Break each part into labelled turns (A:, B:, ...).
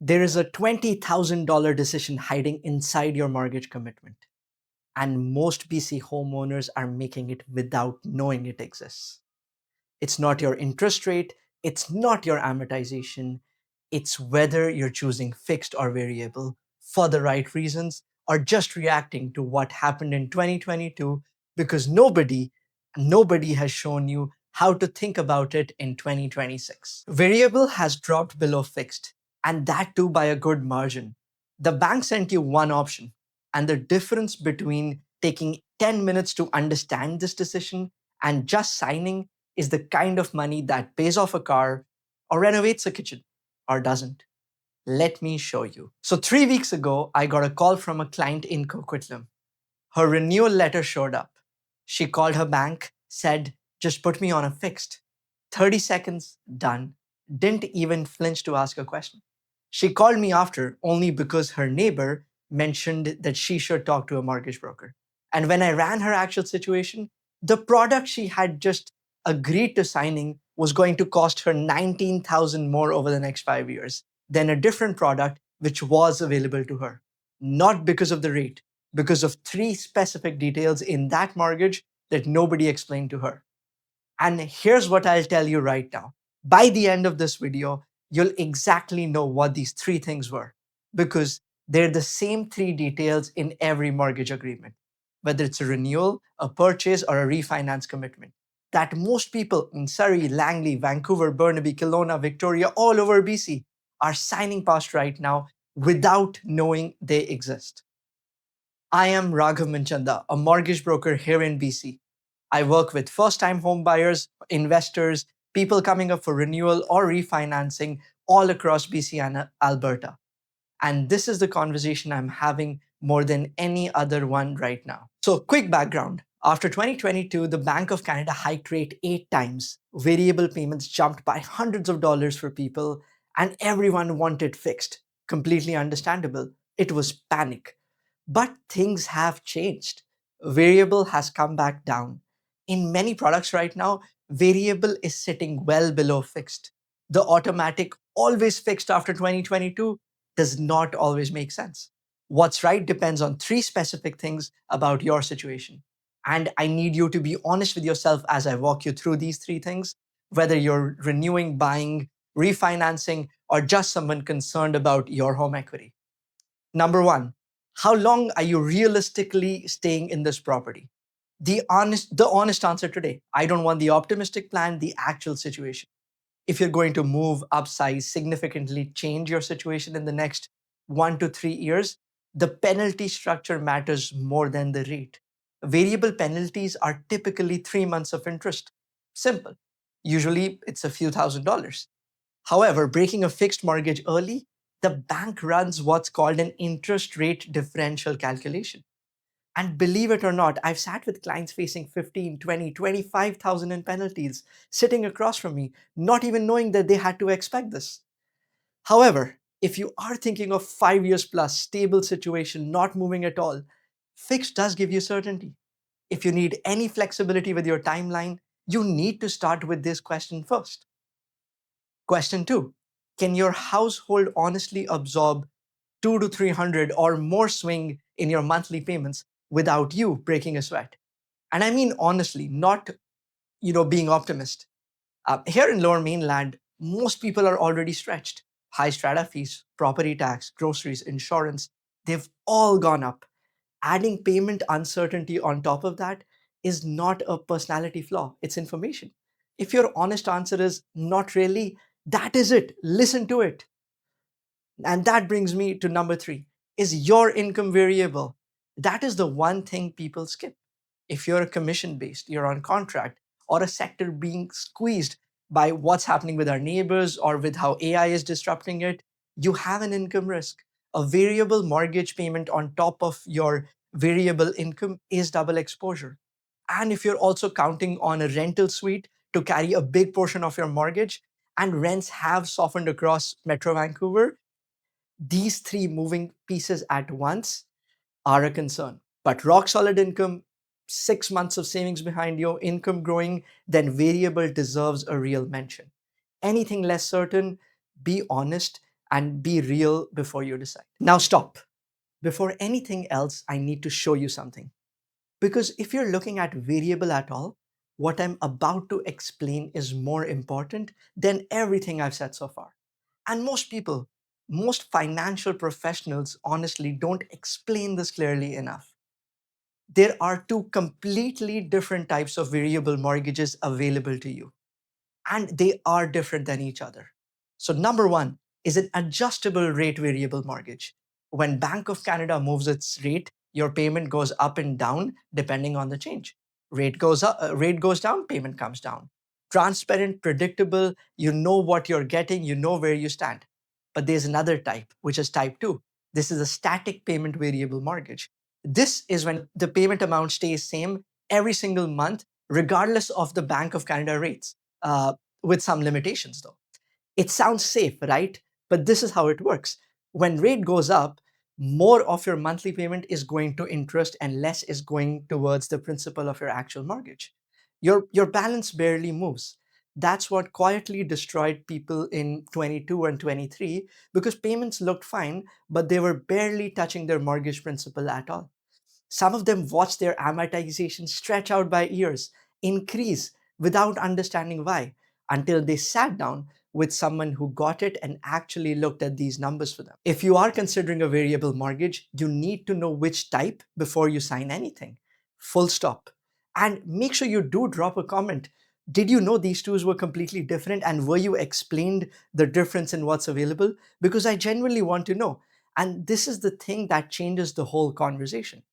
A: There is a $20,000 decision hiding inside your mortgage commitment, and most BC homeowners are making it without knowing it exists. It's not your interest rate, it's not your amortization, it's whether you're choosing fixed or variable for the right reasons or just reacting to what happened in 2022 because nobody has shown you how to think about it in 2026. Variable has dropped below fixed, and that too by a good margin. The bank sent you one option, and the difference between taking 10 minutes to understand this decision and just signing is the kind of money that pays off a car or renovates a kitchen or doesn't. Let me show you. So 3 weeks ago, I got a call from a client in Coquitlam. Her renewal letter showed up. She called her bank, said, just put me on a fixed. 30 seconds, done. Didn't even flinch to ask a question. She called me after only because her neighbor mentioned that she should talk to a mortgage broker. And when I ran her actual situation, the product she had just agreed to signing was going to cost her 19,000 more over the next 5 years than a different product which was available to her. Not because of the rate, because of three specific details in that mortgage that nobody explained to her. And here's what I'll tell you right now. By the end of this video, you'll exactly know what these three things were because they're the same three details in every mortgage agreement, whether it's a renewal, a purchase, or a refinance commitment that most people in Surrey, Langley, Vancouver, Burnaby, Kelowna, Victoria, all over BC are signing past right now without knowing they exist. I am Raghav Manchanda, a mortgage broker here in BC. I work with first-time home buyers, investors, people coming up for renewal or refinancing all across BC and Alberta. And this is the conversation I'm having more than any other one right now. So, quick background. After 2022, the Bank of Canada hiked rate 8 times. Variable payments jumped by hundreds of dollars for people, and everyone wanted fixed. Completely understandable. It was panic. But things have changed. Variable has come back down. In many products right now, variable is sitting well below fixed. The automatic always fixed after 2022 does not always make sense. What's right depends on three specific things about your situation. And I need you to be honest with yourself as I walk you through these three things, whether you're renewing, buying, refinancing, or just someone concerned about your home equity. Number one, how long are you realistically staying in this property? The honest answer today. I don't want the optimistic plan, the actual situation. If you're going to move, upsize, significantly change your situation in the next 1 to 3 years, the penalty structure matters more than the rate. Variable penalties are typically 3 months of interest. Simple. Usually it's a few $1,000s. However, breaking a fixed mortgage early, the bank runs what's called an interest rate differential calculation. And believe it or not, I've sat with clients facing 15, 20, 25,000 in penalties sitting across from me, not even knowing that they had to expect this. However, if you are thinking of 5 years plus, stable situation, not moving at all, fixed does give you certainty. If you need any flexibility with your timeline, you need to start with this question first. Question two, can your household honestly absorb 2 to 300 or more swing in your monthly payments without you breaking a sweat? And I mean honestly, not being optimist. Here in Lower Mainland, most people are already stretched. High strata fees, property tax, groceries, insurance, they've all gone up. Adding payment uncertainty on top of that is not a personality flaw, it's information. If your honest answer is not really, that is it. Listen to it. And that brings me to number three. Is your income variable? That is the one thing people skip. If you're a commission based, you're on contract, or a sector being squeezed by what's happening with our neighbors or with how AI is disrupting it, you have an income risk. A variable mortgage payment on top of your variable income is double exposure. And if you're also counting on a rental suite to carry a big portion of your mortgage, and rents have softened across Metro Vancouver, these three moving pieces at once are a concern. But rock solid income, 6 months of savings behind you, income growing, then variable deserves a real mention. Anything less certain, be honest and be real before you decide. Now, stop. Before anything else, I need to show you something. Because if you're looking at variable at all, what I'm about to explain is more important than everything I've said so far. And most people, most financial professionals, honestly don't explain this clearly enough. There are two completely different types of variable mortgages available to you, and they are different than each other. So, number one is an adjustable rate variable mortgage. When Bank of Canada moves its rate, your payment goes up and down depending on the change. Rate goes up, rate goes down, payment comes down. Transparent, predictable, you know what you're getting, you know where you stand. But there's another type, which is type 2. This is a static payment variable mortgage. This is when the payment amount stays same every single month, regardless of the Bank of Canada rates, with some limitations though. It sounds safe, right? But this is how it works. When rate goes up, more of your monthly payment is going to interest and less is going towards the principal of your actual mortgage. Your balance barely moves. That's what quietly destroyed people in 22 and 23 because payments looked fine, but they were barely touching their mortgage principal at all. Some of them watched their amortization stretch out by years, increase without understanding why, until they sat down with someone who got it and actually looked at these numbers for them. If you are considering a variable mortgage, you need to know which type before you sign anything. Full stop. And make sure you do drop a comment. Did you know these two were completely different and were you explained the difference in what's available? Because I genuinely want to know. And this is the thing that changes the whole conversation.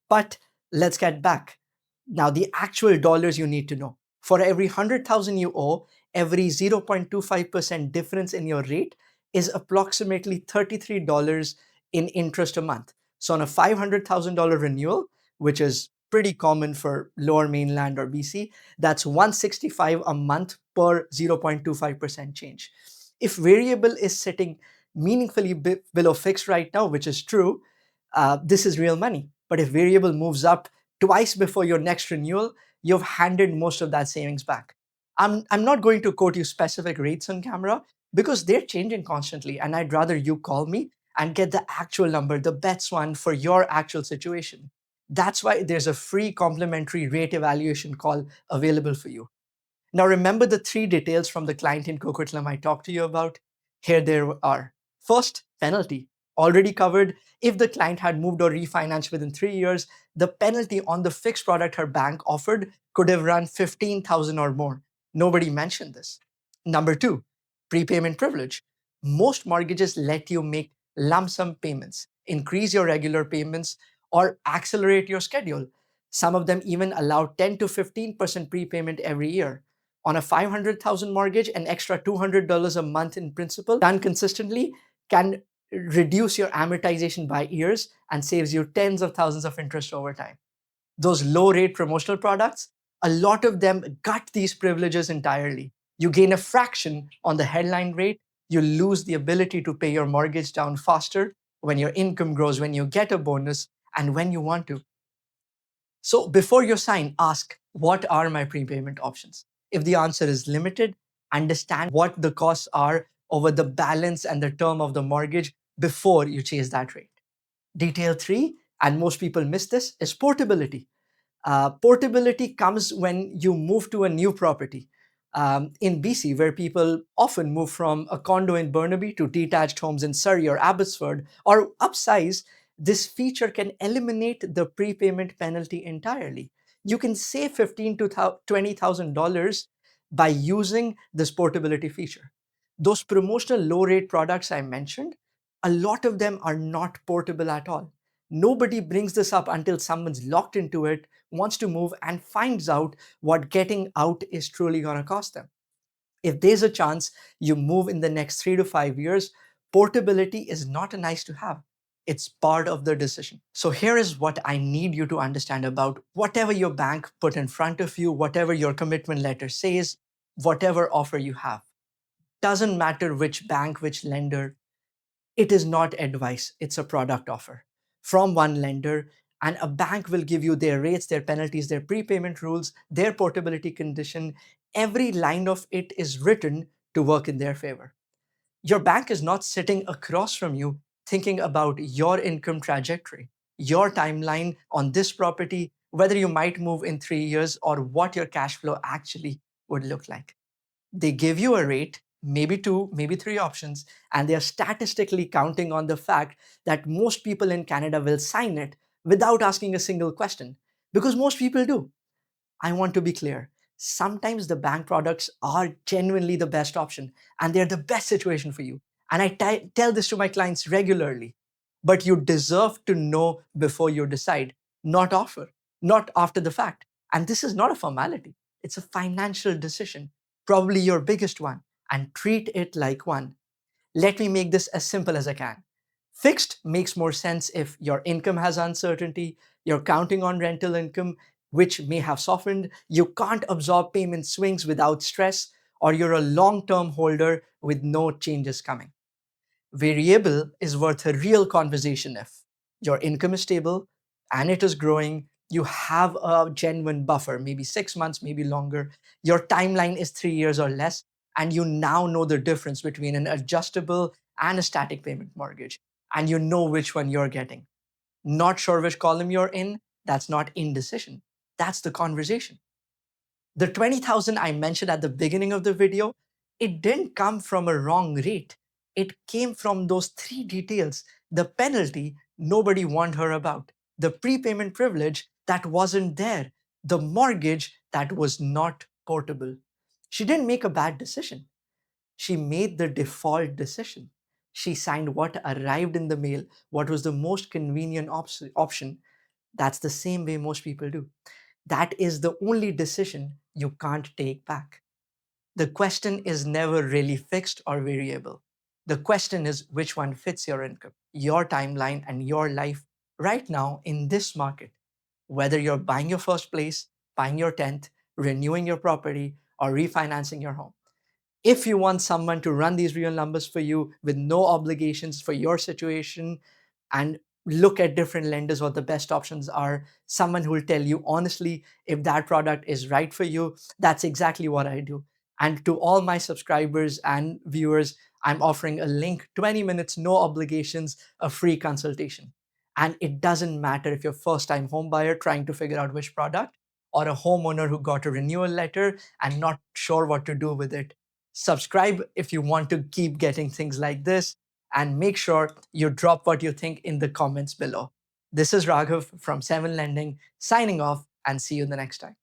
A: But let's get back. Now, the actual dollars you need to know. For every 100,000 you owe, every 0.25% difference in your rate is approximately $33 in interest a month. So on a $500,000 renewal, which is pretty common for lower mainland or BC, that's 165 a month per 0.25% change. If variable is sitting meaningfully below fixed right now, which is true, this is real money. But if variable moves up twice before your next renewal, you've handed most of that savings back. I'm not going to quote you specific rates on camera because they're changing constantly, and I'd rather you call me and get the actual number, the best one for your actual situation. That's why there's a free complimentary rate evaluation call available for you. Now, remember the three details from the client in Coquitlam I talked to you about? Here they are. First, penalty. Already covered. If the client had moved or refinanced within 3 years, the penalty on the fixed product her bank offered could have run 15,000 or more. Nobody mentioned this. Number two, prepayment privilege. Most mortgages let you make lump sum payments, increase your regular payments, or accelerate your schedule. Some of them even allow 10 to 15% prepayment every year. On a 500,000 mortgage, an extra $200 a month in principal done consistently can reduce your amortization by years and saves you tens of thousands of interest over time. Those low rate promotional products, a lot of them gut these privileges entirely. You gain a fraction on the headline rate, you lose the ability to pay your mortgage down faster when your income grows, when you get a bonus, and when you want to. So before you sign, ask, what are my prepayment options? If the answer is limited, understand what the costs are over the balance and the term of the mortgage before you chase that rate. Detail three, and most people miss this, is portability. Portability comes when you move to a new property. In BC, where people often move from a condo in Burnaby to detached homes in Surrey or Abbotsford or upsize, this feature can eliminate the prepayment penalty entirely. You can save $15,000 to $20,000 by using this portability feature. Those promotional low rate products I mentioned, a lot of them are not portable at all. Nobody brings this up until someone's locked into it, wants to move, and finds out what getting out is truly going to cost them. If there's a chance you move in the next 3 to 5 years, portability is not a nice to have. It's part of the decision. So here is what I need you to understand about whatever your bank put in front of you, whatever your commitment letter says, whatever offer you have. Doesn't matter which bank, which lender, it is not advice, it's a product offer from one lender, and a bank will give you their rates, their penalties, their prepayment rules, their portability condition. Every line of it is written to work in their favor. Your bank is not sitting across from you thinking about your income trajectory, your timeline on this property, whether you might move in 3 years, or what your cash flow actually would look like. They give you a rate, maybe two, maybe three options, and they are statistically counting on the fact that most people in Canada will sign it without asking a single question, because most people do. I want to be clear. Sometimes the bank products are genuinely the best option and they're the best situation for you. And tell this to my clients regularly. But you deserve to know before you decide, not after the fact. And this is not a formality, it's a financial decision, probably your biggest one, and treat it like one. Let me make this as simple as I can. Fixed makes more sense if your income has uncertainty, you're counting on rental income, which may have softened, you can't absorb payment swings without stress, or you're a long term holder with no changes coming. Variable is worth a real conversation if your income is stable and it is growing, you have a genuine buffer, maybe 6 months, maybe longer, your timeline is 3 years or less, and you now know the difference between an adjustable and a static payment mortgage, and you know which one you're getting. Not sure which column you're in? That's not indecision. That's the conversation. The 20,000 I mentioned at the beginning of the video, it didn't come from a wrong rate. It came from those three details: the penalty nobody warned her about, the prepayment privilege that wasn't there, the mortgage that was not portable. She didn't make a bad decision. She made the default decision. She signed what arrived in the mail, what was the most convenient option. That's the same way most people do. That is the only decision you can't take back. The question is never really fixed or variable. The question is which one fits your income, your timeline, and your life right now in this market. Whether you're buying your first place, buying your 10th, renewing your property, or refinancing your home. If you want someone to run these real numbers for you with no obligations for your situation, and look at different lenders, what the best options are, someone who will tell you honestly if that product is right for you, that's exactly what I do. And to all my subscribers and viewers, I'm offering a link, 20 minutes, no obligations, a free consultation. And it doesn't matter if you're a first time home buyer trying to figure out which product, or a homeowner who got a renewal letter and not sure what to do with it. Subscribe if you want to keep getting things like this, and make sure you drop what you think in the comments below. This is Raghav from 7 Lending, signing off, and see you the next time.